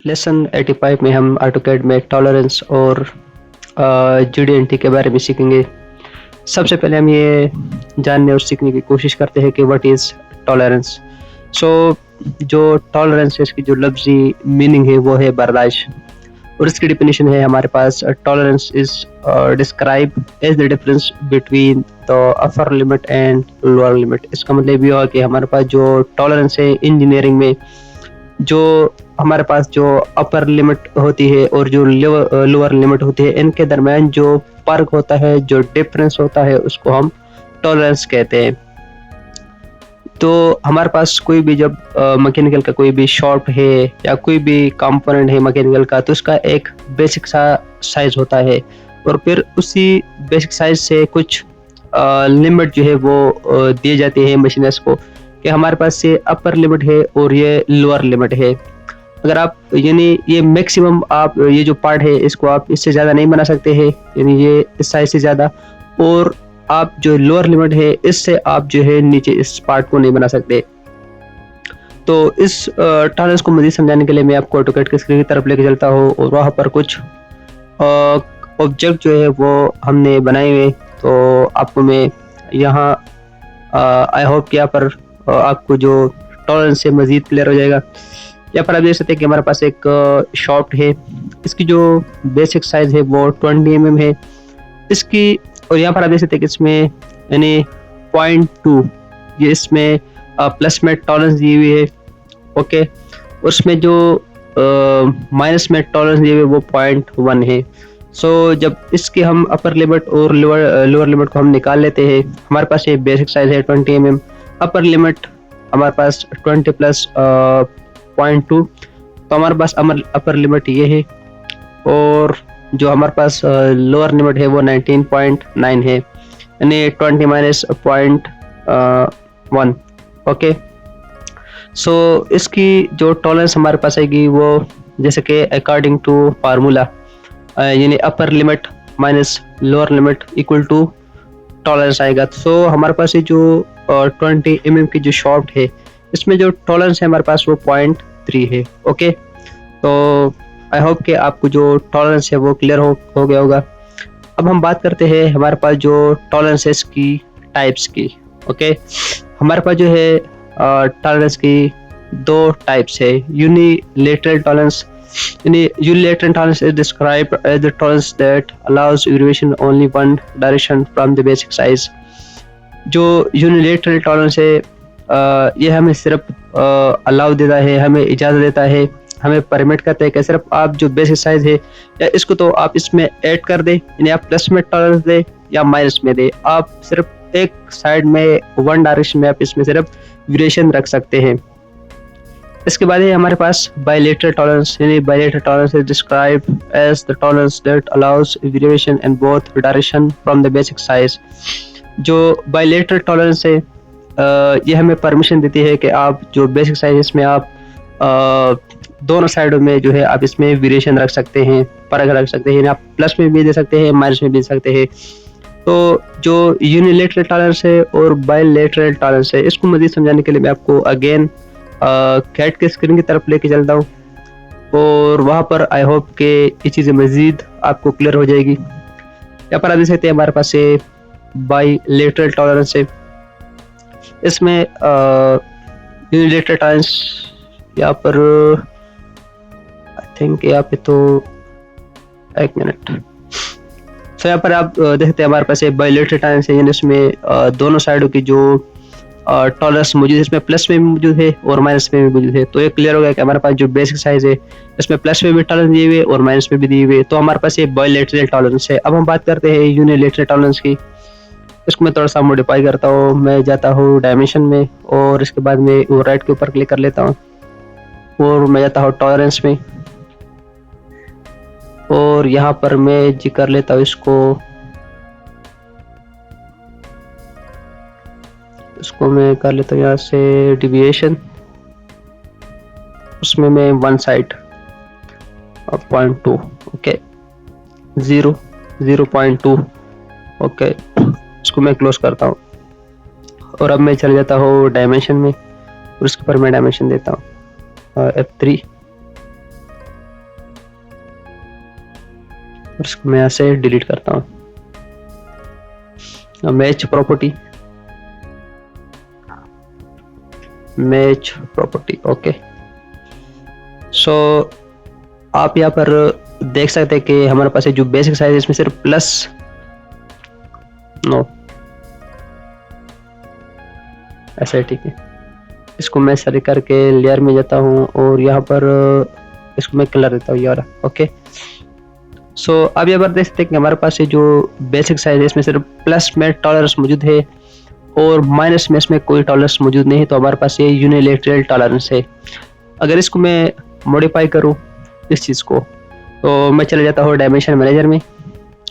Lesson 85 में हम AutoCAD में टॉलरेंस और GD&T के बारे में सीखेंगे। सबसे पहले हम ये जानने और सीखने की कोशिश करते हैं कि व्हाट इज़ टॉलरेंस। सो जो टॉलरेंस है, इसकी जो लफ्ज़ी मीनिंग है वो है बर्दाश्त, और इसकी डेफिनेशन है हमारे पास tolerance is describe as the difference between the upper limit and lower limit. इसका मतलब ये हुआ कि हमारे पास जो टॉलरेंस है इंजीनियरिंग में, जो हमारे पास जो अपर लिमिट होती है और जो लोअर लिमिट होती है, इनके दरमियान जो फर्क होता है, जो डिफरेंस होता है, उसको हम टॉलरेंस कहते हैं। तो हमारे पास कोई भी जब मैकेनिकल का कोई भी शॉप है या कोई भी कंपोनेंट है मैकेनिकल का, तो उसका एक बेसिक सा साइज होता है, और फिर उसी बेसिक साइज से कुछ लिमिट जो है वो दिए जाती है मशीनर्स को कि हमारे पास ये अपर लिमिट है और ये लोअर लिमिट है। अगर आप यानी ये मैक्सिमम आप ये जो पार्ट है इसको आप इससे ज़्यादा नहीं बना सकते हैं, यानी ये इस साइज से ज़्यादा, और आप जो लोअर लिमिट है इससे आप जो है नीचे इस पार्ट को नहीं बना सकते। तो इस टॉलरेंस को मज़ीद समझाने के लिए मैं आपको ऑटोकैड की स्क्रीन की तरफ लेके चलता हूँ, और वहाँ पर कुछ ऑब्जेक्ट जो है वो हमने बनाए हुए। तो आपको मैं यहाँ आई होप कि यहाँ पर आपको जो टॉलरेंस से मज़ीद क्लियर हो जाएगा। यहाँ पर आप देख सकते हैं कि हमारे पास एक शॉफ्ट है, इसकी जो बेसिक साइज़ है वो 20 mm है इसकी, और यहाँ पर आप देख सकते हैं कि इसमें यानी 0.2 ये इसमें प्लस में टॉलरेंस दी हुई है, ओके। उसमें जो माइनस में टॉलरेंस दी हुई है वो 0.1 है। सो जब इसके हम अपर लिमिट और लोअर लिमिट को हम निकाल लेते हैं, हमारे पास ये बेसिक साइज है 20 mm, अपर लिमिट हमारे पास 20 प्लस 0.2, तो हमारे पास अपर लिमिट ये है, और जो हमारे पास लोअर लिमिट है वो 19.9 है, यानी 20 माइनस 0.1, ओके। सो इसकी जो टॉलरेंस हमारे पास आएगी वो जैसे कि अकॉर्डिंग टू फार्मूला, यानी upper limit minus lower limit equal to tolerance आएगा। सो हमारे पास ये जो 20 mm की जो शॉफ्ट है, इसमें जो टॉलरेंस है हमारे पास वो 0.3 है, ओके। तो आई होप कि आपको जो टॉलरेंस है वो क्लियर हो गया होगा। अब हम बात करते हैं हमारे पास जो टॉलरेंसेस की टाइप्स की, ओके। हमारे पास जो है टॉलरेंस की दो टाइप्स है। यूनिलैटरल टॉलरेंस, यानी unilateral tolerance is described as the tolerance that allows variation only one direction from the basic size. जो यूनिलैटरल टॉलरेंस है ये हमें सिर्फ अलाउ देता है, हमें इजाज़त देता है, हमें परमिट करता है कि सिर्फ आप जो बेसिक साइज है या इसको तो आप इसमें ऐड कर दे, यानी आप प्लस में टॉलरेंस दे या माइनस में दे, आप सिर्फ एक साइड में वन डायरेक्शन में आप इसमें सिर्फ वेरिएशन रख सकते हैं। इसके बाद है हमारे पास बायलैटरल टॉलरेंस, यानी bilateral tolerance is described as the tolerance that allows variation in both direction from the basic size. जो बायलैटरल टॉलरेंस है ये हमें परमिशन देती है कि आप जो बेसिक साइज इसमें आप दोनों साइडों में जो है आप इसमें वेरिएशन रख सकते हैं, फर्क रख सकते हैं, आप प्लस में भी दे सकते हैं, माइनस में भी दे सकते हैं। तो जो यूनिलैटरल टॉलरेंस है और बायलैटरल टॉलरेंस है, इसको मज़ीद समझाने के लिए मैं आपको अगेन कैट के स्क्रीन की तरफ लेके चलता हूँ, और वहाँ पर आई होप कि ये चीज़ें मज़ीद आपको क्लियर हो जाएगी। यहाँ पर आप देख सकते हैं हमारे पास ये बायलैटरल टॉलरेंस है, इसमें यूनिलैटरल टॉलरेंस यहाँ पर आई थिंक यहाँ पे तो एक मिनट। सो यहाँ पर आप देखते हैं हमारे पास ये बायलैटरल टॉलरेंस है, यानी इसमें दोनों साइडों की जो टॉलरेंस मौजूद है, इसमें प्लस में भी मौजूद है और माइनस में भी मौजूद है। तो ये क्लियर हो गया कि हमारे पास जो बेसिक साइज है इसमें प्लस में भी टॉलरेंस दिए हुए और माइनस में भी दिए हुए, तो हमारे पास ये बायलैटरल टॉलरेंस है। अब हम बात करते हैं यूनिलैटरल टॉलरेंस की। इसको मैं थोड़ा सा मॉडिफाई करता हूँ, मैं जाता हूँ डायमेंशन में, और इसके बाद में वो राइट के ऊपर क्लिक कर लेता हूँ, और मैं जाता हूँ टॉलरेंस में, और यहाँ पर मैं जी कर लेता हूँ इसको मैं कर लेता हूँ यहाँ से डिविएशन, उसमें मैं वन साइड 0.2, ओके, 0.2, ओके। इसको मैं क्लोज करता हूँ, और अब मैं चले जाता हूँ डायमेंशन में, और इसके ऊपर मैं डायमेंशन देता हूँ F3, और इसको मैं यहाँ से डिलीट करता हूँ। Match property, match property, okay. So आप यहाँ पर देख सकते हैं कि हमारे पास जो बेसिक साइज है इसमें सिर्फ प्लस नो ऐसा है, ठीक है। इसको मैं सेलेक्ट करके लेयर में जाता हूँ और यहाँ पर इसको मैं कलर देता हूँ यार, ओके। सो अब यहाँ पर देख सकते हैं कि हमारे पास ये जो बेसिक साइज है इसमें सिर्फ प्लस में टॉलरेंस मौजूद है और माइनस में इसमें कोई टॉलरेंस मौजूद नहीं है, तो हमारे पास ये यूनिलैटरल टॉलरेंस है। अगर इसको मैं मॉडिफाई करूँ इस चीज़ को, तो मैं चले जाता हूँ डायमेंशन मैनेजर में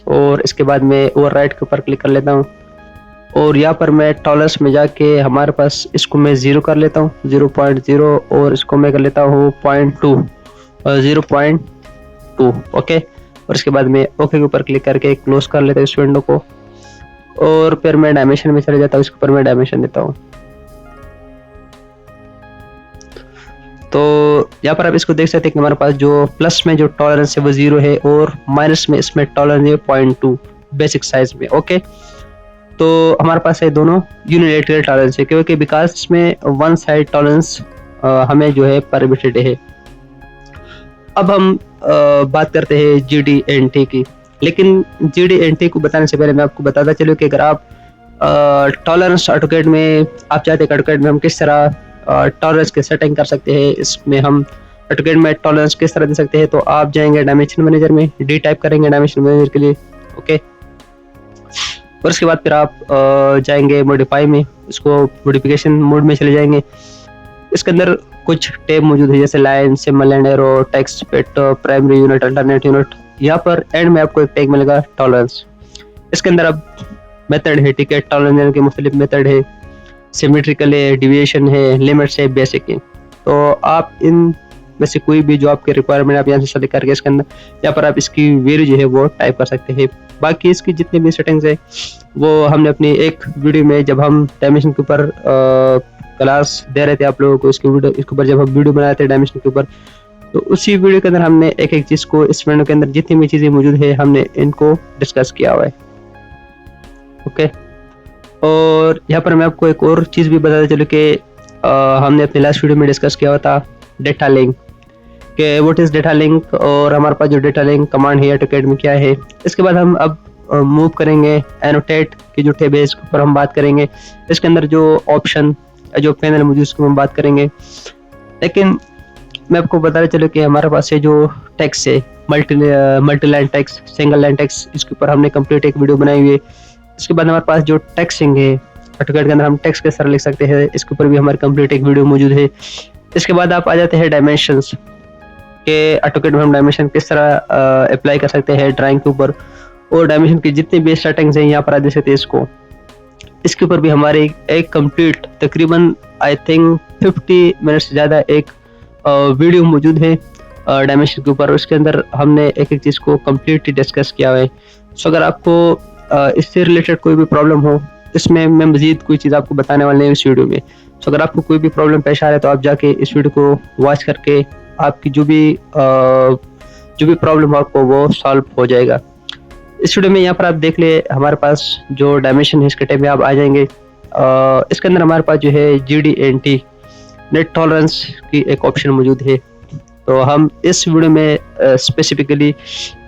और इसके बाद मैं ओवरराइड के ऊपर क्लिक कर लेता हूँ और यहाँ पर मैं टॉलरेंस में जाके हमारे पास इसको मैं 0 कर लेता हूँ, 0.0, और इसको मैं कर लेता हूँ 0.2, 0.2, ओके। और इसके बाद मैं ओके के ऊपर क्लिक करके क्लोज कर लेता हूँ इस विंडो को और फिर मैं डायमेंशन में चले जाता हूँ, इसके ऊपर मैं डायमेंशन देता हूँ। तो यहाँ पर आप इसको देख सकते हैं कि हमारे पास जो प्लस में जो टॉलरेंस है वो 0 है और माइनस में इसमें टॉलरेंस है 0.2 बेसिक साइज में, ओके। तो हमारे पास है दोनों यूनिलैटरल टॉलरेंस है, क्योंकि बिकॉज इसमें वन साइड टॉलरेंस हमें जो है परमिटेड है। अब हम बात करते हैं GD&T की, लेकिन GD&T को बताने से पहले मैं आपको बताता चलूँ कि अगर आप टॉलरेंस ऑटोकैड में आप चाहते हैं ऑटोकैड में हम किस तरह टॉलरेंस की सेटिंग कर सकते हैं, इसमें हम ऑटोकैड में टॉलरेंस किस तरह दे सकते हैं, तो आप जाएंगे डायमेंशन मैनेजर में, डी टाइप करेंगे डायमेंशन मैनेजर के लिए, ओके। और उसके बाद फिर आप जाएंगे मॉडिफाई में, इसको मॉडिफिकेशन मोड में चले जाएंगे। इसके अंदर कुछ टैब मौजूद है जैसे line, symbol and arrow, text, pet, primary unit, alternate unit. यहाँ पर एंड में आपको एक टैग मिलेगा टॉलरेंस। इसके अंदर अब मेथड है, ठीक है, टॉलरेंस के मुख्तलिफ मेथड है, सिमेट्रिकल है, डिविएशन है, लिमिट्स है, बेसिक है। तो आप इन में से कोई भी जो आपके रिक्वायरमेंट आप यहाँ से सेलेक्ट करके इसके अंदर यहाँ पर आप इसकी वैल्यू जो है वो टाइप कर सकते हैं। बाकी इसकी जितनी भी सेटिंग्स है वो हमने अपनी एक वीडियो में जब हम डायमेंशन के ऊपर क्लास दे रहे थे आप लोगों को, इसके ऊपर जब हम वीडियो बनाए थे डायमेंशन के ऊपर, तो उसी वीडियो के अंदर हमने एक एक चीज़ को इस विंडो के अंदर जितनी भी चीज़ें मौजूद है हमने इनको डिस्कस किया हुआ है, ओके। और यहाँ पर मैं आपको एक और चीज़ भी बताता चलूँ कि हमने अपने लास्ट वीडियो में डिस्कस किया हुआ था डेटा लिंक, कि व्हाट इज़ डेटा लिंक, और हमारे पास जो डेटा लिंक कमांड है ऑटोकैड में क्या है। इसके बाद हम अब मूव करेंगे एनोटेट की जो टैब है इसके ऊपर हम बात करेंगे। इसके अंदर जो ऑप्शन जो पैनल मौजूद उसको हम बात करेंगे, लेकिन मैं आपको बताना चलूँ कि हमारे पास ये जो टेक्स्ट है multi line text, single line text, इसके ऊपर हमने कंप्लीट एक वीडियो बनाई हुई है। इसके बाद हमारे पास जो टेक्स्टिंग है ऑटोकैड के अंदर हम टेक्स्ट किस तरह लिख सकते हैं, इसके ऊपर भी हमारी कंप्लीट एक वीडियो मौजूद है। इसके बाद आप आ जाते हैं डायमेंशंस के, ऑटोकैड में हम डायमेंशन किस तरह अप्लाई कर सकते हैं ड्राइंग के ऊपर, और डायमेंशन की जितनी भी सेटिंग्स हैं यहाँ पर आ दे सकते हैं इसको। इसके ऊपर भी हमारे एक कंप्लीट तकरीबन आई थिंक 50 मिनट से ज़्यादा एक वीडियो मौजूद है डायमेंशन के ऊपर। उसके अंदर हमने एक एक चीज़ को कम्प्लीटली डिस्कस किया है। सो अगर आपको इससे रिलेटेड कोई भी प्रॉब्लम हो, इसमें मैं मज़ीद कोई चीज़ आपको बताने वाले हैं इस वीडियो में। सो अगर आपको कोई भी प्रॉब्लम पेश आ रहा है तो आप जाके इस वीडियो को वॉच करके आपकी जो भी प्रॉब्लम हो आपको वो सॉल्व हो जाएगा। इस वीडियो में यहाँ पर आप देख ले हमारे पास जो डायमेंशन है इसके टैब में आप आ जाएंगे। इसके अंदर हमारे पास जो है GD&T नेट टॉलरेंस की एक ऑप्शन मौजूद है। तो हम इस वीडियो में स्पेसिफिकली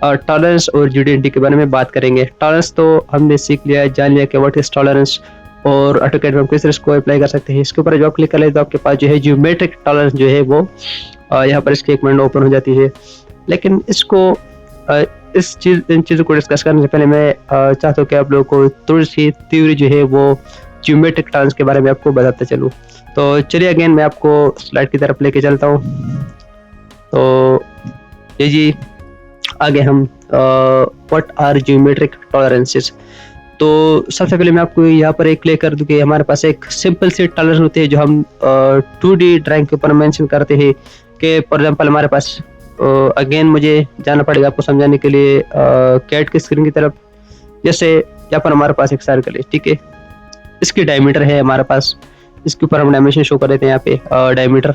टॉलरेंस और GD&T के बारे में बात करेंगे। टॉलरेंस तो हमने सीख लिया, जान लिया कि व्हाट इज टॉलरेंस और ऑटोकैड में हम किस तरह इसको अप्लाई कर सकते हैं। इसके ऊपर जब आप क्लिक कर ले तो आपके पास जो है ज्योमेट्रिक टॉलरेंस जो है वो यहाँ पर इसकी एक विंडो ओपन हो जाती है। लेकिन इसको इन चीज़ों को डिस्कस करने से पहले मैं चाहता हूँ कि आप लोगों को थोड़ी सी थ्योरी जो है वो ज्योमेट्रिक टॉलरेंस के बारे में आपको बताता चलूँ। तो चलिए अगेन मैं आपको स्लाइड की तरफ लेके चलता हूँ। तो ये जी आगे हम व्हाट आर ज्योमेट्रिक टॉलरेंसेस। तो सबसे पहले मैं आपको यहाँ पर एक क्लिक कर दूँ कि हमारे पास एक सिंपल सी टॉलरेंस होती है जो हम 2D ड्राइंग के ऊपर मेंशन करते हैं कि फॉर एग्जांपल हमारे पास अगेन मुझे जाना पड़ेगा आपको समझाने के लिए कैट की स्क्रीन की तरफ। जैसे यहाँ पर हमारे पास एक सर्कल है, ठीक है, इसकी डायमीटर है हमारे पास, इसके ऊपर हम डायमेंशन शो कर देते हैं यहाँ पे डायमीटर,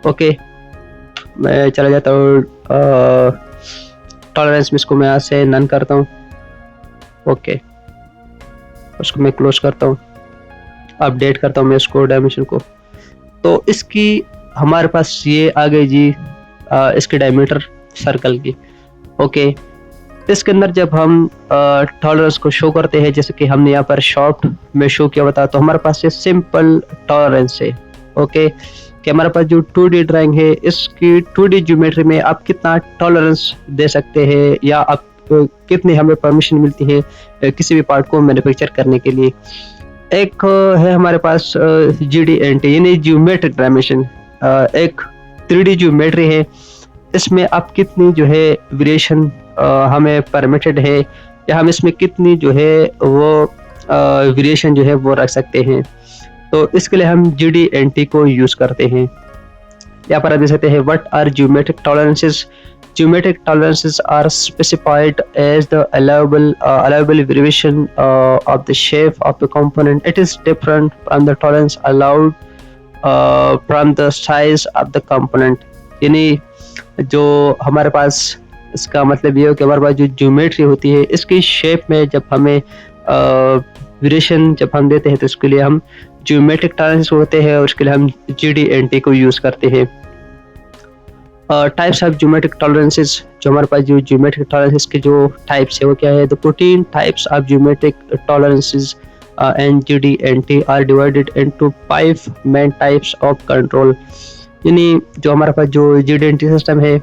ओके। मैं चला जाता हूँ टॉलरेंस में इसको मैं यहाँ से नन करता हूँ। ओके, उसको मैं क्लोज करता हूँ, अपडेट करता हूँ मैं इसको डायमेंशन को। तो इसकी हमारे पास ये आ गई जी इसकी डायमीटर सर्कल की। ओके, इसके अंदर जब हम टॉलरेंस को शो करते हैं, जैसे कि हमने यहाँ पर शॉर्ट में शो किया बता, तो हमारे पास ये सिंपल टॉलरेंस है। ओके, कि हमारे पास जो 2D ड्राइंग है, इसकी 2D ज्योमेट्री में आप कितना टॉलरेंस दे सकते हैं या आप कितनी हमें परमिशन मिलती है किसी भी पार्ट को मैन्युफैक्चर करने के लिए। एक है हमारे पास GD&T यानी ज्योमेट्रिक डायमेंशन, एक 3D ज्योमेट्री है, इसमें आप कितनी जो है वेरिएशन हमें परमिटेड है या हम इसमें कितनी जो है वो वेरिएशन जो है वो रख सकते हैं। तो इसके लिए हम GD&T को यूज करते हैं। यहाँ पर आप देख सकते हैं what are geometric tolerances. Geometric tolerances are specified as the allowable variation of the shape of the component. It is different from the tolerance allowed from the size of the component. यानी जो हमारे पास इसका मतलब ये हो कि हमारे पास जो ज्योमेट्री होती है, इसकी शेप में जब हमें वेरिएशन जब हम देते हैं तो इसके लिए हम ज्योमेट्रिक टॉलरेंसेस होते हैं और उसके लिए हम GD&T को यूज करते हैं। टाइप्स ऑफ ज्योमेट्रिक टॉलरेंसेस, जो हमारे पास जो ज्योमेट्रिक टॉलरेंसेस के जो टाइप्स है वो क्या है। The 14 types of geometric tolerances and GD&T are divided into 5 main types of control. यानी जो हमारे पास जो GD&T सिस्टम है,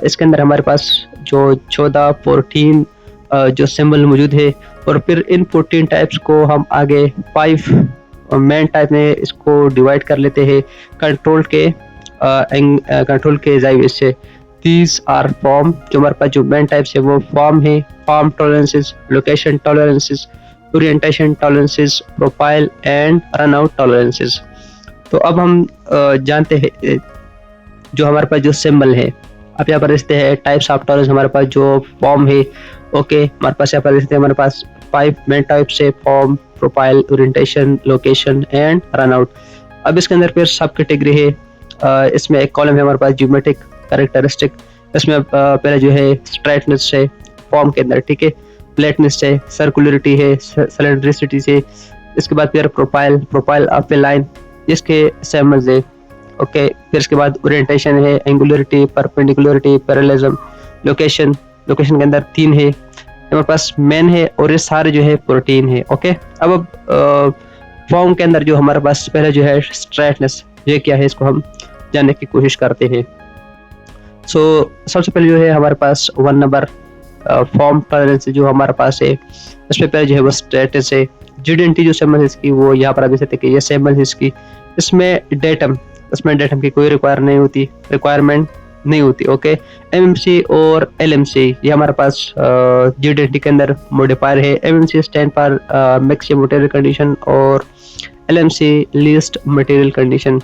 इसके अंदर हमारे पास जो 14 जो सिंबल मौजूद है और फिर इन 14 टाइप्स को हम आगे 5 मेन टाइप में इसको डिवाइड कर लेते हैं कंट्रोल के जाविये से। दीज आर फॉर्म, जो हमारे पास जो मेन टाइप्स है वो फॉर्म है, form tolerances, location tolerances, orientation tolerances, profile and run out tolerances. तो अब हम जानते हैं जो हमारे पास जो सिंबल है। अब यहाँ पर देखते हैं टाइप्स ऑफ टॉलरेंस, हमारे पास जो फॉर्म है। ओके, हमारे पास यहाँ पर देखते हैं हमारे पास 5 मेन टाइप्स है, form, profile, orientation, location and run out. अब इसके अंदर फिर सब कैटेगरी है। इसमें एक कॉलम है हमारे पास ज्योमेट्रिक कैरेक्टरिस्टिक, इसमें पहले जो है स्ट्रेटनेस है फॉर्म के अंदर, ठीक है, फ्लैटनेस है, सर्कुलरिटी है, सिलेंड्रिसिटी है। इसके बाद फिर प्रोफाइल ऑफ ए लाइन, इसके सैम्पल्स है। ओके, फिर इसके बाद ओरिएंटेशन है, एंगुलरिटी, परपेंडिकुलरिटी, पैरेललिज्म, लोकेशन के अंदर 3 है हमारे पास मेन है और ये सारे जो है प्रोटीन है। ओके, अब फॉर्म के अंदर जो हमारे पास पहले जो है स्ट्रेटनेस, ये क्या है इसको हम जानने की कोशिश करते हैं। सबसे पहले जो है हमारे पास 1 नंबर फॉर्म टॉलरेंस जो हमारे पास है, इसमें पहले जो है वो स्ट्रेटनेस है। GD&T जो सिंबल है इसकी वो यहाँ पर आप देख सकते हैं कि ये सिंबल है इसकी। इसमें डेटम की कोई रिक्वायरमेंट नहीं होती। ओके, MMC और LMC ये हमारे पास GD&T के अंदर मॉडिफायर है। MMC stand for maximum material condition और LMC लीस्ट मटेरियल कंडीशन।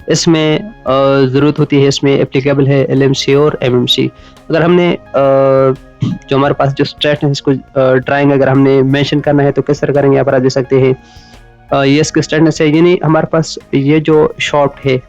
इसमें ज़रूरत होती है, इसमें एप्लीकेबल है LMC और MMC। अगर हमने जो हमारे पास जो स्ट्रेटनेस इसको ड्राइंग अगर हमने मेंशन करना है तो किस तरह करेंगे, यहाँ पर आप देख सकते हैं ये इसकी स्ट्रेटनेस है। यानी हमारे पास ये जो शॉफ्ट है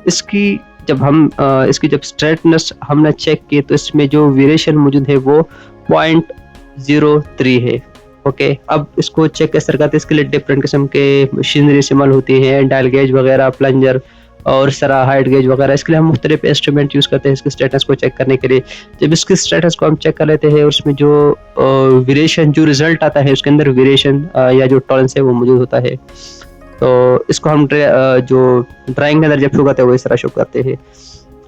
इसकी जब स्ट्रेटनेस हमने चेक की तो इसमें जो वेरिएशन मौजूद है वो 0.03 है। ओके, अब इसको चेक कैसे करते हैं, इसके लिए डिफरेंट किस्म के मशीनरी इस्तेमाल होती हैं, डायल गेज वगैरह, प्लंजर और इस तरह हाइट गेज वगैरह। इसके लिए हम मुख्तलिफ इंस्ट्रूमेंट यूज़ करते हैं इसके स्टेटस को चेक करने के लिए। जब इसके स्टेटस को हम चेक कर लेते हैं और उसमें जो वेरिएशन जो रिजल्ट आता है उसके अंदर वेरिएशन या जो टॉलरेंस है वो मौजूद होता है, तो इसको हम जो ड्राइंग के अंदर जब शो करते हैं वो इस तरह शो करते हैं।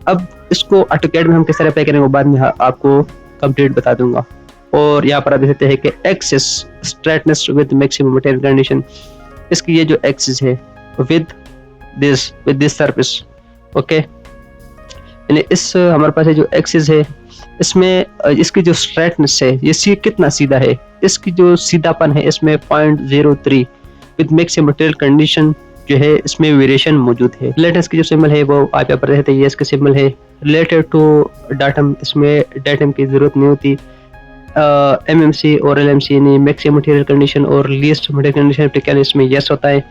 अब इसको ऑटोकैड में हम किस तरह अप्लाई करेंगे बाद में आपको कंप्लीट बता दूंगा। और यहाँ पर आप देख सकते हैं कि axis straightness with maximum material condition, इसकी ये जो एक्सिस है विद दिस सरफेस। ओके, यानी इस हमारे पास जो एक्सिस है इसमें इसकी जो स्ट्रेटनेस है ये कितना सीधा है, इसकी जो सीधापन है इसमें 0.03 विद मैक्सिमम मटेरियल कंडीशन जो है इसमें वेरिएशन मौजूद है। रिलेटेड की जो सिंबल है वो आप यहाँ पर रहते हैं, ये इसका सिंबल है। रिलेटेड टू डाटम, इसमें डाटम की जरूरत नहीं होती। MMC और LMC यानी मैक्सिमम मटेरियल कंडीशन और लीस्ट मटेरियल कंडीशन एप्लीकेशन इसमें यस होता है।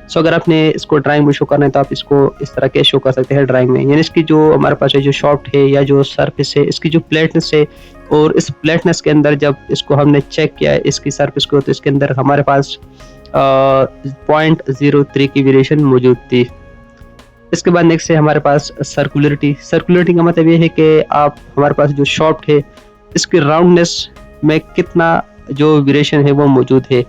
सो अगर आपने इसको ड्राइंग में शो करना है तो आप इसको इस तरह के शो कर सकते हैं ड्राइंग में। यानी इसकी जो हमारे पास है जो शाफ्ट है या जो सरफेस है, इसकी जो फ्लैटनेस है, और इस फ्लैटनेस के अंदर जब इसको हमने चेक किया इसकी सरफेस को, तो इसके अंदर हमारे पास 0.03 की वेरिएशन मौजूद थी। इसके बाद नेक्स्ट है हमारे पास सर्कुलरिटी। सर्कुलरिटी का मतलब ये है कि आप हमारे पास जो शाफ्ट है इसकी राउंडनेस में कितना जो वेरिएशन है वो मौजूद है।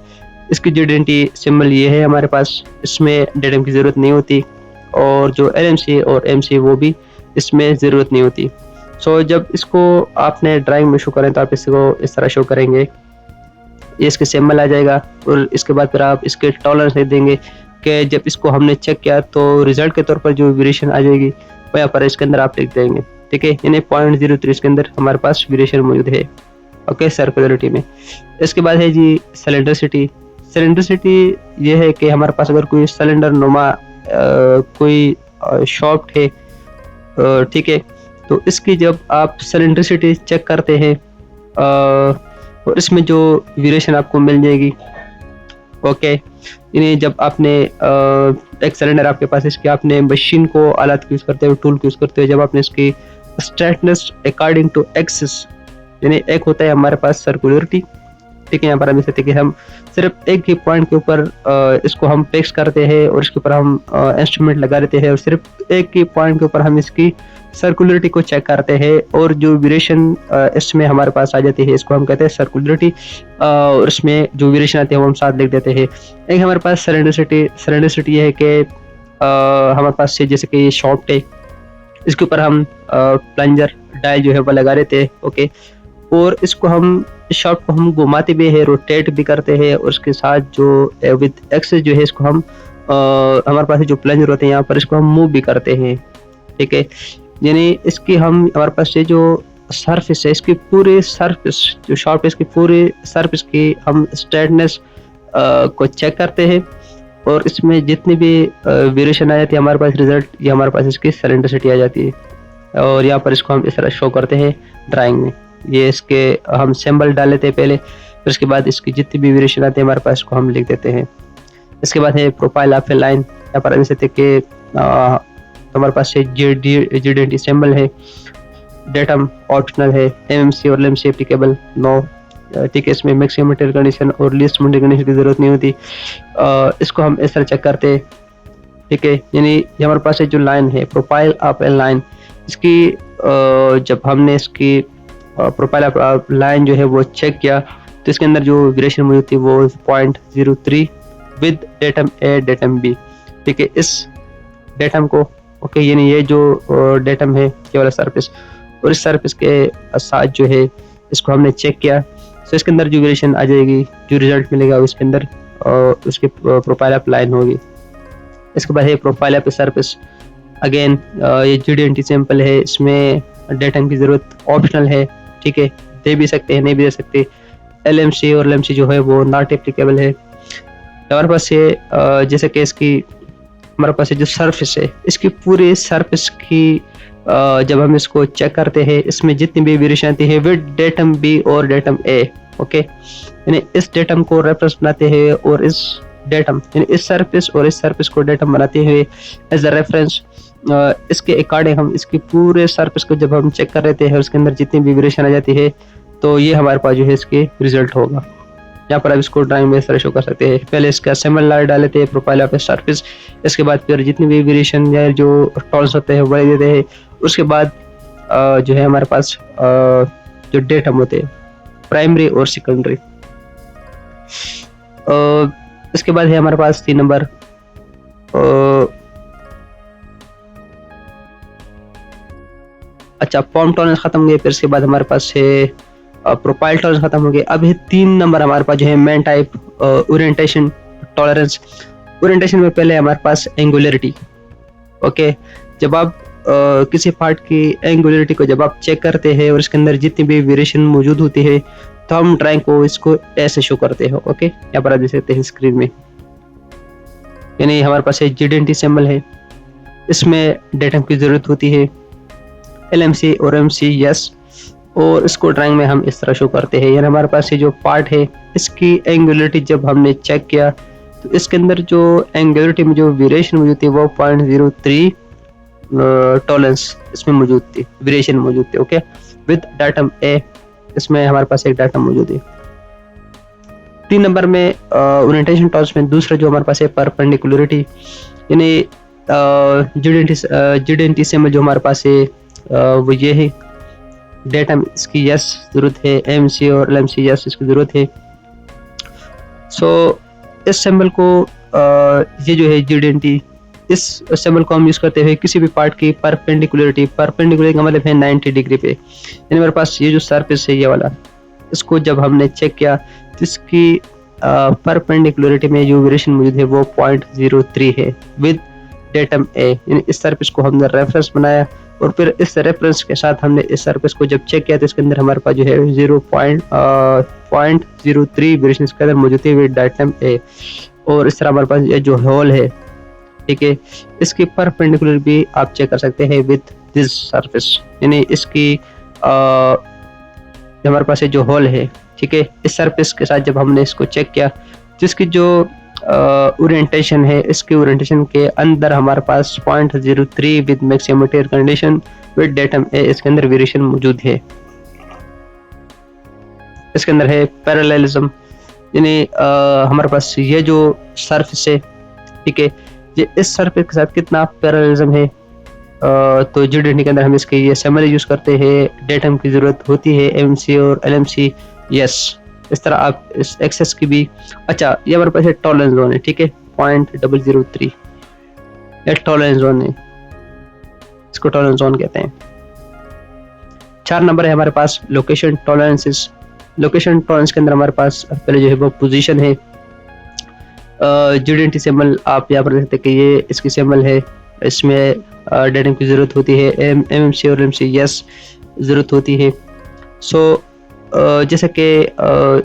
इसकी जो डेंटी सिंबल ये है हमारे पास, इसमें डेटम की ज़रूरत नहीं होती, और जो LMC और MC वो भी इसमें ज़रूरत नहीं होती। सो जब इसको आपने ड्राइंग में शो करें तो आप इसको इस तरह शो करेंगे, ये इसके सिंबल आ जाएगा, और इसके बाद फिर आप इसके टॉलरेंस दे देंगे कि जब इसको हमने चेक किया तो रिजल्ट के तौर पर जो वेरिएशन आ जाएगी वो यहाँ पर इसके अंदर आप लिख देंगे। ठीक है, यानी 0.03 इसके अंदर हमारे पास वेरिएशन मौजूद है। ओके, सर्कुलरिटी में। इसके बाद है जी सिलेंडरिसिटी। सिलेंडरिसिटी ये है कि हमारे पास अगर कोई सिलेंडर नुमा कोई शाफ्ट है, ठीक है, तो इसकी जब आप सिलेंडरिसिटी चेक करते हैं और इसमें जो वेरिएशन आपको मिल जाएगी। ओके, यानी जब आपने एक सिलेंडर आपके पास, इसकी आपने मशीन को आलात यूज़ करते हुए, टूल यूज़ करते हुए, जब आपने इसकी स्ट्रेटनेस अकॉर्डिंग टू एक्सिस, यानी एक होता है हमारे पास सर्कुलरिटी। ठीक है, यहाँ पर हम इसे देखिए, हम सिर्फ एक ही पॉइंट के ऊपर इसको हम फिक्स करते हैं और इसके ऊपर हम इंस्ट्रूमेंट लगा देते हैं, और सिर्फ एक ही पॉइंट के ऊपर हम इसकी सर्कुलरिटी को चेक करते हैं, और जो वेरिएशन इसमें हमारे पास आ जाती है इसको हम कहते हैं सर्कुलरिटी, और इसमें जो वेरिएशन आती है वो हम साथ लिख देते हैं। एक हमारे पास सिलेंडरिसिटी। सिलेंडरिसिटी ये है कि हमारे पास से जैसे कि ये शाफ्ट है, इसके ऊपर हम प्लंजर डायल जो है वो लगा देते हैं। ओके, और इसको हम शाफ्ट को हम घुमाते भी है, रोटेट भी करते हैं, और उसके साथ जो विद एक्सेस जो है इसको हम हमारे पास जो प्लंजर होते हैं यहाँ पर इसको हम मूव भी करते हैं। ठीक है, यानी इसकी हम हमारे पास ये जो सरफेस है, इसकी पूरे सरफेस जो शाफ्ट है इसकी पूरे सरफेस की हम स्ट्रेटनेस को चेक करते हैं, और इसमें जितनी भी वेरिएशन आ जाती है हमारे पास रिजल्ट, ये हमारे पास इसकी सिलेंडरिसिटी आ जाती है, और यहाँ पर इसको हम इस तरह शो करते हैं ड्राइंग में। ये इसके हम सिंबल डाल लेते हैं पहले, फिर उसके बाद इसकी जितनी भी वेरिएशन आती है हमारे पास इसको हम लिख देते हैं। इसके बाद है प्रोफाइल ऑफ ए लाइन। यहाँ पर हम से के तो हमारे पास GDNT सिंबल है, डेटम ऑप्शनल है, MMC और LMC एप्लीकेबल नो। ठीक है, इसमें मैक्सिमम मटेरियल कंडीशन और लीस्ट मटेरियल कंडीशन की जरूरत नहीं होती। इसको हम इस तरह चेक करते हैं। ठीक है, यानी हमारे पास जो लाइन है प्रोफाइल ऑफ ए लाइन, इसकी जब हमने इसकी प्रोफाइल ऑफ लाइन जो है वो चेक किया तो इसके अंदर जो वेरिएशन मौजूद थी वो 0.03 with datum A datum B। ठीक है, इस डेटम को ओके, यानी ये जो डेटम है ये वाला सरफेस, और इस सरफेस के साथ जो है इसको हमने चेक किया, तो इसके अंदर जो वेरिएशन आ जाएगी, जो रिजल्ट मिलेगा उसके अंदर उसकी प्रोफाइल ऑफ लाइन होगी। इसके बाद है प्रोफाइल ऑफ सरफेस। अगेन ये GDNT सैंपल है, इसमें डेटम की ज़रूरत ऑप्शनल है। ठीक है, दे भी सकते हैं, नहीं भी दे सकते। LMC और LMC जो है वो नॉट एप्लीकेबल है। हमारे पास ये जैसे कि इसकी हमारे पास जो सरफेस है, इसकी पूरे सरफेस की जब हम इसको चेक करते हैं, इसमें जितनी भी वेरिएशन आती है विद डेटम B और डेटम A। ओके, यानी इस डेटम को रेफरेंस बनाते हैं, और इस डेटम यानी इस सरफेस और इस सरफेस को डेटम बनाते हुए एज अ रेफरेंस, इसके अकॉर्डिंग हम इसकी पूरे सरफेस को जब हम चेक कर रहे हैं, उसके अंदर जितनी भी वेरिएशन आ जाती है तो ये हमारे पास जो है इसके रिजल्ट होगा। यहाँ पर आप इसको ड्राइंग में इस तरह शो कर सकते हैं। पहले इसका सिंबल डाल लेते हैं प्रोफाइल ऑफ सरफेस, इसके बाद फिर जितनी भी वेरिएशन या जो टॉल्स होते हैं वो देते हैं। उसके बाद जो है हमारे पास जो डेटम होते हैं प्राइमरी और सेकेंडरी। इसके बाद है हमारे पास 3 नंबर अच्छा, फॉर्म टॉलरेंस खत्म हो गए, फिर इसके बाद हमारे पास है प्रोफाइल टॉलरेंस खत्म हो गए। अब ये 3 नंबर हमारे पास जो है main type orientation tolerance. Orientation में पहले हमारे पास एंगुलरिटी। ओके, जब आप किसी पार्ट की एंगुलरिटी को जब आप चेक करते हैं और इसके अंदर जितनी भी वेरिएशन मौजूद होती है तो हम ड्राइंग को इसको ऐसे शो करते हैं। ओके, यहाँ पर आप देख सकते हैं स्क्रीन में, यानी हमारे पास GDNT सिंबल है, इसमें डेटम की जरूरत होती है। LMC और MC यस, और इसको ड्राइंग में हम इस तरह शो करते हैं। यानी हमारे पास ये जो पार्ट है इसकी एंगुलरिटी जब हमने चेक किया तो इसके अंदर जो एंगुलरिटी में जो वेरिएशन मौजूद थी वो 0.03 टॉलरेंस इसमें मौजूद थी, वेरिएशन मौजूद थी। ओके, विद डाटम ए इसमें हमारे पास एक डाटा मौजूद है। 3 नंबर में ओरिएंटेशन टॉलरेंस में दूसरा जो हमारे पास है परपेंडिकुलरिटी, यानी जीडेंटिसिमल जो हमारे पास है वो ये है। डेटा में इसकी यस जरूरत है, एमसी और एलएमसी यस इसकी जरूरत है। सो इस सिंबल को ये जो है जीडेंटी, इस सिंबल को हम यूज करते हुए किसी भी पार्ट की परपेंडिकुलरिटी का मतलब है 90 डिग्री पे। यानी मेरे पास ये जो सरफेस है ये वाला, इसको जब हमने चेक किया तो इसकी परपेंडिकुलरिटी में जो वेरिएशन मौजूद है वो 0.03 है विद डेटम ए। यानी इस सरफेस को हमने रेफरेंस बनाया और फिर इस रेफरेंस के साथ हमने इस सरफेस को जब चेक किया तो इसके अंदर हमारे पास जो है 0.03 वेरिएशन इसके अंदर मौजूद है विद डेटम ए। और इस तरह हमारे पास ये जो होल है, ठीक है, इसकी परपेंडिकुलर भी आप चेक कर सकते हैं विद दिस सरफेस। यानी इसकी हमारे पास ये जो होल है, ठीक है, इस सरफेस के साथ जब हमने इसको चेक किया जिसकी जो ओरिएंटेशन है, इसके ओरिएंटेशन के अंदर हमारे पास 0.03 with maximum material condition with datum A इसके अंदर वेरिएशन मौजूद है। इसके अंदर है पैरेललिज्म, यानी हमारे पास ये जो सरफेस है, ठीक है, ये इस सरफेस के साथ कितना पैरेललिज्म है। तो जीडेंटी के अंदर हम इसके ये सिंबल यूज करते हैं, डेटम की जरूरत होती है, एमसी और एलएमसी यस। इस तरह आप इस एक्सेस की भी, अच्छा ये हमारे पास टॉलरेंस जोन है, ठीक है, 0.003 ये टॉलरेंस जोन है, इसको टॉलरेंस जोन कहते हैं। 4 नंबर है हमारे पास लोकेशन टॉलरेंसेस। लोकेशन टॉलरेंस के अंदर हमारे पास पहले जो है वो पोजीशन है। जीडेंटी सिंबल आप यहाँ पर देख सकते हैं कि ये इसकी सिंबल है, इसमें डेटम की जरूरत होती है, एमएमसी और एमसी यस जरूरत होती है। सो जैसे कि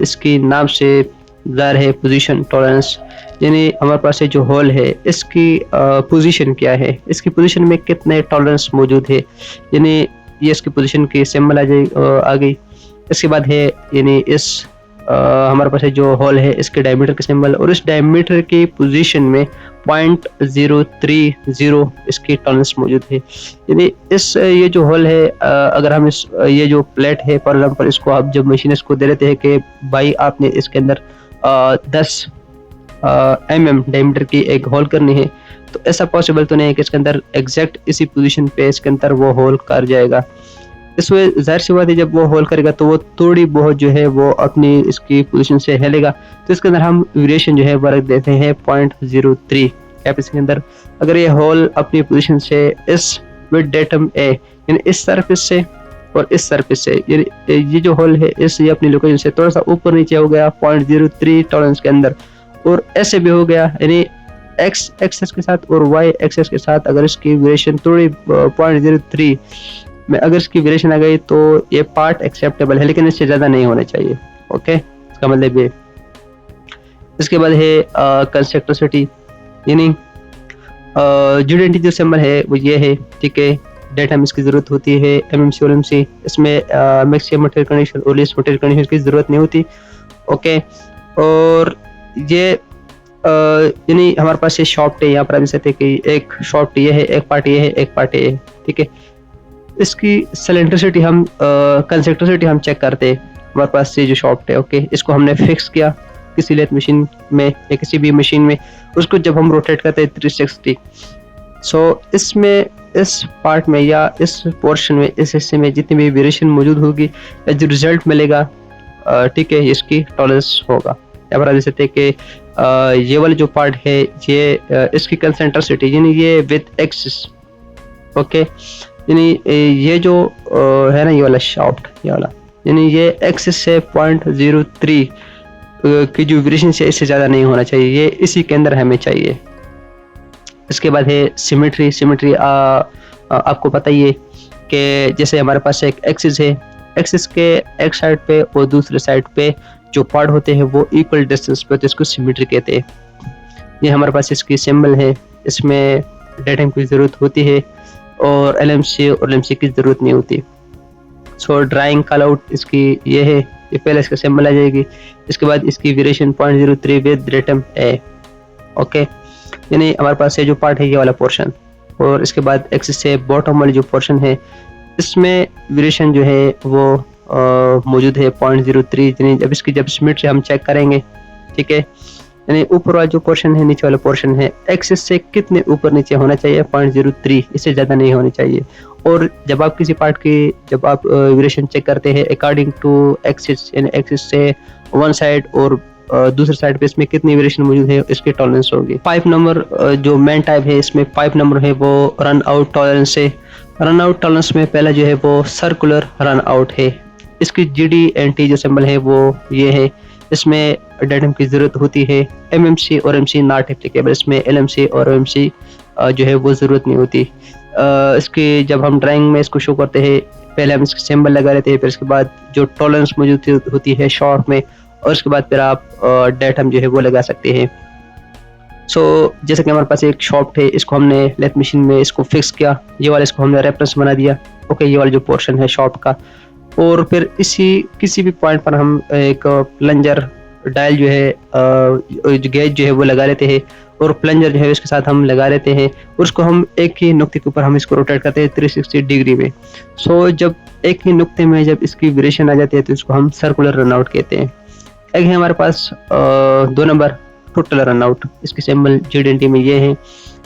इसकी नाम से ज़ाहिर है पोजीशन टॉलरेंस, यानी हमारे पास ये जो होल है इसकी पोजीशन क्या है, इसकी पोजीशन में कितने टॉलरेंस मौजूद है, यानी ये इसकी पोजीशन की सिंबल आ गई। इसके बाद है यानी इस हमारे पास जो होल है इसके डायमीटर के सिंबल, और इस डायमीटर की पोजीशन में 0.030 इसकी टॉलरेंस मौजूद है। यानी इस ये जो होल है, अगर हम इस ये जो प्लेट है फॉर एग्जांपल, इसको आप जब मशीनिस्ट को दे देते हैं कि भाई आपने इसके अंदर 10 mm डायमीटर की एक होल करनी है, तो ऐसा पॉसिबल तो नहीं है कि इसके अंदर एग्जैक्ट इसी पोजीशन पे इसके अंदर वो होल कर जाएगा। इसमें जाहिर सी बात है जब वो होल करेगा तो वो थोड़ी बहुत जो है वो अपनी इसकी पोजीशन से हिलेगा, तो इसके अंदर हम वेरिएशन जो है वो रख देते हैं 0.03 कैप इसके अंदर। अगर ये होल अपनी पोजीशन से इस विद डेटम ए, यानी इस सरफेस से और इस सरफेस से, ये जो होल है इस ये अपनी लोकेशन से थोड़ा सा ऊपर नीचे हो गया 0.03 टॉलरेंस के अंदर, और ऐसे भी हो गया, यानी एक्स एक्सेस के साथ और वाई एक्सेस के साथ अगर इसकी वेरिएशन थोड़ी 0.03 में अगर इसकी वेरिएशन आ गई तो ये पार्ट एक्सेप्टेबल है, लेकिन इससे ज़्यादा नहीं होना चाहिए। ओके, इसका मतलब ये। इसके बाद है कंस्ट्रक्टिविटी, यानी जीडेंटी जो सिंबल है वो ये है, ठीक है, डेटम इसकी ज़रूरत होती है, एमएमसी और एमसी, इसमें मैक्सिमम मटेरियल कंडीशन और लीस्ट मटेरियल कंडीशन की ज़रूरत नहीं होती। ओके, और ये यानी हमारे पास ये शॉफ्ट है, यहाँ पर आप देख सकते हैं कि एक शॉफ्ट ये है, एक पार्ट ये है, एक पार्ट ये है, ठीक है। इसकी सिलेंड्रिसिटी हम कंस्ट्रक्टिविटी हम चेक करते हैं। हमारे पास ये जो शॉफ्ट है, ओके, इसको हमने फिक्स किया किसी लेथ मशीन में या किसी भी मशीन में, उसको जब हम रोटेट करते हैं 360, सो इसमें इस पार्ट में या इस पोर्शन में, इस हिस्से में जितनी भी वेरिएशन मौजूद होगी या जो रिजल्ट मिलेगा, ठीक है, इसकी टॉलरेंस होगा। यहाँ पर आप देख सकते हैं कि ये वाला जो पार्ट है ये इसकी कंसंट्रेसिटी, यानी ये विद एक्सिस, ओके, यानी ये जो है ना ये वाला शाफ्ट, ये वाला, यानी ये एक्सिस से 0.03 की जो वेरिएशन से इससे ज़्यादा नहीं होना चाहिए, ये इसी के अंदर हमें चाहिए। इसके बाद है सिमेट्री। सिमेट्री आपको पता ही है कि जैसे हमारे पास एक एक्सिस है, एक्सिस के एक साइड पे और दूसरे साइड पे जो पार्ट होते हैं वो इक्वल डिस्टेंस पे होते हैं, इसको सिमेट्री कहते हैं। ये हमारे पास इसकी सिंबल है, इसमें डेटम की ज़रूरत होती है और एलएमसी और एलएमसी की ज़रूरत नहीं होती। सो ड्राइंग कॉल आउट इसकी ये है, ये पहले इसका सिंबल आ जाएगी। इसके बाद इसकी variation 0.03 with datum A. Okay, यानी हमारे पास ये जो पार्ट है ये वाला पोर्शन, और इसके बाद एक्सिस से बॉटम वाली जो पोर्शन है इसमें वेरिएशन जो है वो मौजूद है 0.03, यानी जब स्मिट से हम चेक करेंगे, ठीक है, यानी ऊपर वाला जो पोर्शन है नीचे वाला पोर्शन है एक्सिस से कितने ऊपर नीचे होना चाहिए, 0.03, इससे ज़्यादा नहीं होनी चाहिए। और जब आप किसी पार्ट की जब आप वेरिएशन चेक करते हैं अकॉर्डिंग टू एक्सिस, यानी एक्सिस से वन साइड और दूसरे साइड पे इसमें कितनी वेरिएशन मौजूद है इसकी टॉलरेंस होगी। 5 नंबर जो मेन टाइप है इसमें 5 नंबर है वो रन आउट टॉलरेंस है। रन आउट टॉलरेंस में पहला जो है वो सर्कुलर रन आउट है। इसकी GD&T जो सिंबल है वो ये है। इसमें डेटम की ज़रूरत होती है, MMC और MC नॉट एप्लीकेबल, इसमें LMC और OMC जो है वो ज़रूरत नहीं होती। इसकी जब हम ड्राइंग में इसको शो करते हैं पहले हम इसका सिंबल लगा लेते हैं, फिर इसके बाद जो टॉलरेंस मौजूद होती है शॉर्ट में, और उसके बाद फिर आप डेटम जो है वो लगा सकते हैं। सो जैसे कि हमारे पास एक शॉप है, इसको हमने लेथ मशीन में इसको फिक्स किया, ये वाला इसको हमने रेफरेंस बना दिया। ओके, ये वाला जो पोर्शन है शॉप का, और फिर इसी किसी भी पॉइंट पर हम एक प्लंजर डायल जो है गेज जो है वो लगा लेते हैं, और प्लंजर जो है इसके साथ हम लगा लेते हैं, और उसको हम एक ही नुक्ते के ऊपर हम इसको रोटेट करते हैं 360 डिग्री में। सो जब एक ही नुक्ते में जब इसकी वेरिएशन आ जाती है तो इसको हम सर्कुलर रनआउट कहते हैं। एक है हमारे पास 2 नंबर टोटल रनआउट, इसके सिंबल GD&T में ये है।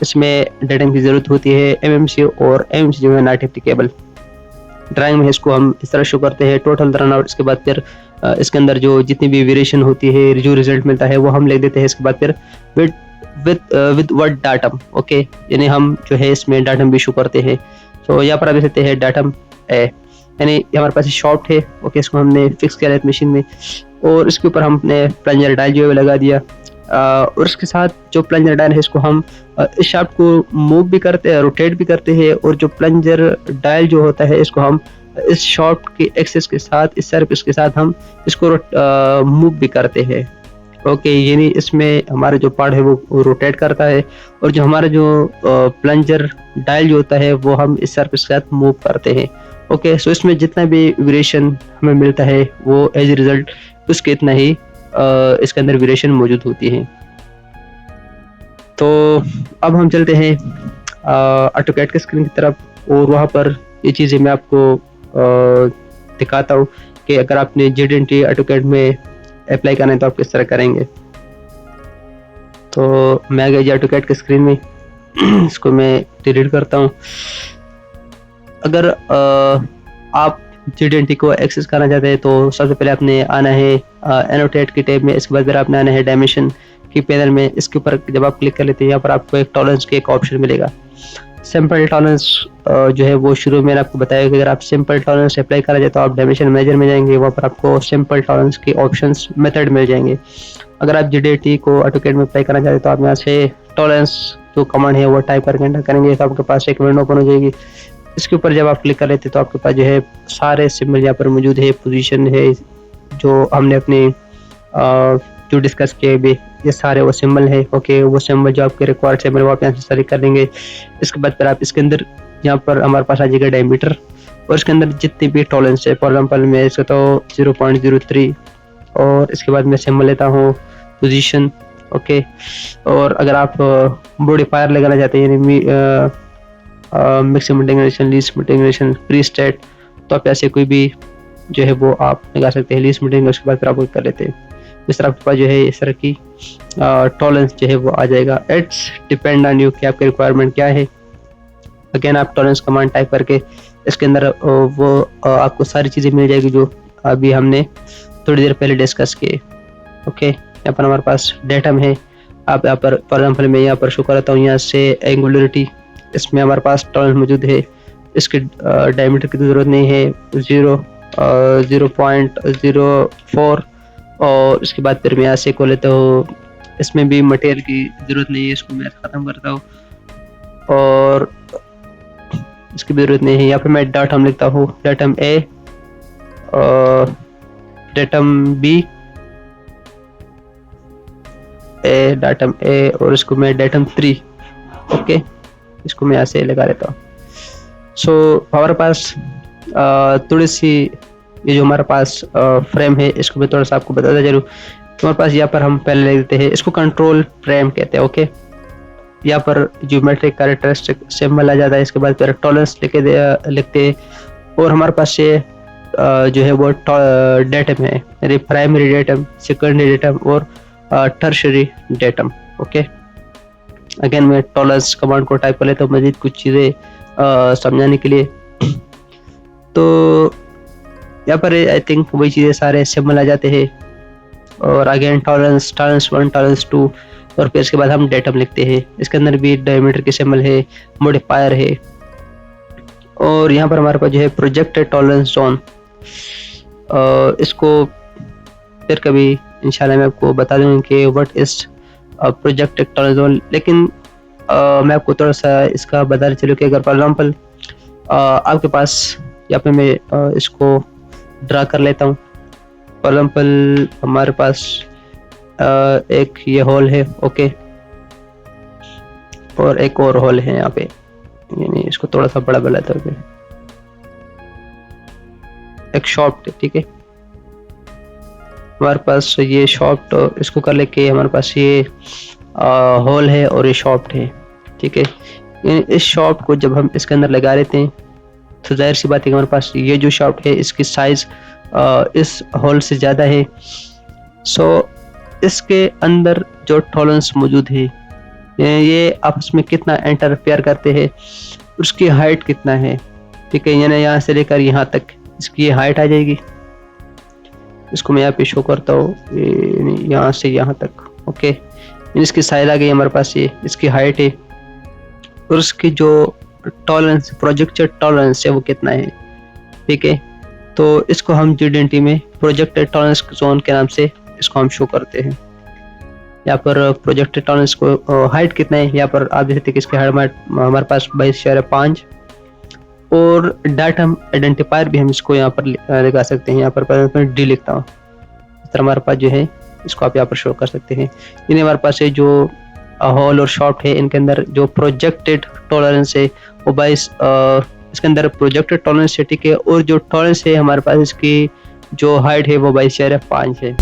इसमें डेटम की ज़रूरत होती है, MMC और MMC जो है नॉट एप्लीकेबल। ड्राइंग में इसको हम इस तरह शो करते हैं टोटल रनआउट। इसके बाद फिर इसके अंदर जो जितनी भी वेरिएशन होती है, जो रिजल्ट मिलता है वो हम लिख देते हैं। इसके बाद फिर विद वर्ड डाटम, ओके, यानी हम जो है इसमें डाटम भी शो करते हैं। तो यहाँ पर आप देख सकते हैं डाटम ए, यानी हमारे पास शॉफ्ट है। ओके, इसको हमने फिक्स किया मशीन में, और इसके ऊपर हमने प्लंजर डायल जो है लगा दिया। और इसके साथ जो प्लंजर डायल है इसको हम इस शाफ्ट को मूव भी करते हैं, रोटेट भी करते हैं, और जो प्लंजर डायल जो होता है इसको हम इस शाफ्ट के एक्सिस के साथ, इस सरफेस के साथ हम इसको मूव भी करते हैं। ओके, यानी इसमें हमारा जो पार्ट है वो रोटेट करता है, और जो हमारा जो प्लंजर डायल जो होता है वो हम इस सरफेस के साथ मूव करते हैं। ओके, सो इसमें जितना भी वेरिएशन हमें मिलता है वो एज ए रिजल्ट उसके इतना ही इसके अंदर वेरिएशन मौजूद होती है। तो अब हम चलते हैं ऑटोकैड के स्क्रीन की तरफ, और वहाँ पर ये चीज़ें मैं आपको दिखाता हूँ कि अगर आपने GD&T ऑटोकैड में अप्लाई करना है तो आप किस तरह करेंगे। तो मैं आ गया जी ऑटोकैड के स्क्रीन में, इसको मैं डिलीट करता हूँ। अगर आप GD&T को एक्सेस करना चाहते हैं तो सबसे पहले आपने आना है एनोटेट की टैब में। इसके बाद फिर आपने आना है डायमेंशन की पैनल में। इसके ऊपर जब आप क्लिक कर लेते हैं यहाँ पर आपको एक टॉलरेंस के एक ऑप्शन मिलेगा। सिंपल टॉलरेंस जो है वो शुरू में आपको बताया कि अगर आप सिंपल टॉलरेंस अप्लाई करा जाए तो आप डायमेंशन मेजर में जाएंगे, वहाँ पर आपको सिंपल टॉलरेंस के ऑप्शंस मेथड मिल जाएंगे। अगर आप GD&T को ऑटोकैड में अप्लाई करना चाहते हैं तो आप यहाँ से टॉलरेंस जो कमांड है वो टाइप करके एंटर करेंगे तो आपके पास एक विंडो ओपन हो जाएगी। इसके ऊपर जब आप क्लिक कर लेते हैं तो आपके पास जो है सारे सिंबल यहाँ पर मौजूद है, पोजीशन है, जो हमने अपने जो डिस्कस किए भी ये सारे वो सिंबल है। ओके, वो सिंबल जो आपके रिक्वायर्ड सिंबल वो आप यहाँ से सेलेक्ट कर लेंगे। इसके बाद फिर आप इसके अंदर यहाँ पर हमारे पास आ जाएगा डायमीटर, और इसके अंदर जितनी भी टॉलरेंस है, फॉर एग्जाम्पल मैं इसका तो 0.03, और इसके बाद मैं सिंबल लेता हूँ पोजीशन। ओके, और अगर आप मॉडिफायर लगाना चाहते हैं यानी maximum integration, least integration, pre state, तो आप ऐसे कोई भी जो है वो आप लगा सकते हैं लीस्ट इंटीग्रेशन। उसके बाद फिर आप कर लेते हैं। इस तरह आपके पास जो है इस तरह की टॉलरेंस जो है वो आ जाएगा। इट्स डिपेंड ऑन यू कि आपकी रिक्वायरमेंट क्या है। अगेन आप टॉलरेंस कमांड टाइप करके इसके अंदर वो आपको सारी चीज़ें मिल जाएगी जो अभी हमने थोड़ी देर पहले डिस्कस किए। ओके, यहाँ पर हमारे पास डेटम है। आप यहाँ पर फॉर एग्जाम्पल मैं यहाँ पर शो करता हूँ यहाँ से एंगुलरिटी, इसमें हमारे पास टॉलरेंस मौजूद है। इसके डायमीटर की जरूरत नहीं है, 0.04, और उसके बाद फिर मैं यहाँ से को लेता हूँ। इसमें भी मटेरियल की ज़रूरत नहीं है, इसको मैं ख़त्म करता हूँ, और इसकी भी ज़रूरत नहीं है। यहाँ पे मैं डाटम लिखता हूँ, डाटम ए, डाटम बी, डाटम ए, और इसको मैं डाटम 3। ओके, इसको मैं यहाँ से लगा लेता हूँ। सो हमारे पास थोड़ी सी ये जो हमारे पास फ्रेम है इसको मैं थोड़ा सा आपको बताता जरूर। तो हमारे पास यहाँ पर हम पहले लिख देते हैं, इसको कंट्रोल फ्रेम कहते हैं। ओके, यहाँ पर ज्योमेट्रिक कैरेक्टरिस्टिक सिंबल आ जाता है, इसके बाद फिर टॉलरेंस लिखते हैं। और हमारे पास ये जो है वो डेटम है, यानी प्राइमरी डेटम, सेकेंडरी डेटम और टर्शरी डेटम। ओके, अगेन मैं टॉलरेंस कमांड को टाइप कर लेता हूँ मजीद कुछ चीज़ें समझाने के लिए। तो यहाँ पर आई थिंक वही चीज़ें सारे सिंबल आ जाते हैं। और अगेन टॉलरेंस 1, टॉलरेंस 2, और फिर इसके बाद हम डेटम लिखते हैं। इसके अंदर भी डायमीटर के सिंबल है, मॉडिफायर है। और यहाँ पर हमारे पास जो है प्रोजेक्टेड टॉलरेंस जोन, इसको फिर कभी इंशाल्लाह मैं आपको बता दूंगा कि what is projected tolerance zone. लेकिन मैं आपको थोड़ा सा इसका बताना चलूँ कि अगर फॉर एग्जाम्पल आपके पास यहाँ पे मैं इसको ड्रा कर लेता हूँ। फॉर एग्जाम्पल हमारे पास एक ये होल है, ओके, और एक और होल है यहाँ पे, यानी इसको थोड़ा सा बड़ा बनाता हूँ, एक शॉफ्ट, ठीक है। हमारे पास ये शॉफ्ट, इसको कर लेके हमारे पास ये होल है और ये शॉफ्ट है, ठीक है। इस शॉफ्ट को जब हम इसके अंदर लगा लेते हैं तो जाहिर सी बात है कि हमारे पास ये जो शॉफ्ट है इसकी साइज इस होल से ज़्यादा है। सो इसके अंदर जो टॉलरेंस मौजूद है ये आपस में कितना इंटरफेयर करते हैं, उसकी हाइट कितना है, ठीक है। यानी यहाँ से लेकर यहाँ तक इसकी हाइट आ जाएगी। इसको मैं यहाँ पे शो करता हूँ, यहाँ से यहाँ तक, ओके। इसकी साइज आ गई हमारे पास, ये इसकी हाइट है। और उसकी जो टॉलरेंस, प्रोजेक्टेड टॉलरेंस है वो कितना है, ठीक है। तो इसको हम जीडीएनटी में प्रोजेक्टेड टॉलरेंस जोन के नाम से इसको हम शो करते हैं। यहाँ पर प्रोजेक्टेड टॉलरेंस को हाइट कितना है, यहाँ पर आप देख सकते हैं कि इसकी हाइट हमारे पास 22.5। और डाटम आइडेंटिफायर भी हम इसको यहाँ पर लगा सकते हैं। यहाँ पर डी लिखता हूँ, इस तरह हमारे पास जो है इसको आप यहाँ पर शो कर सकते हैं। यानी हमारे पास है जो होल और शॉफ्ट है, इनके अंदर जो प्रोजेक्टेड टॉलरेंस है वो 22, इसके अंदर प्रोजेक्टेड टॉलरेंस है, ठीक है। और जो टॉलरेंस है हमारे पास इसकी जो हाइट है वो 22.5 है।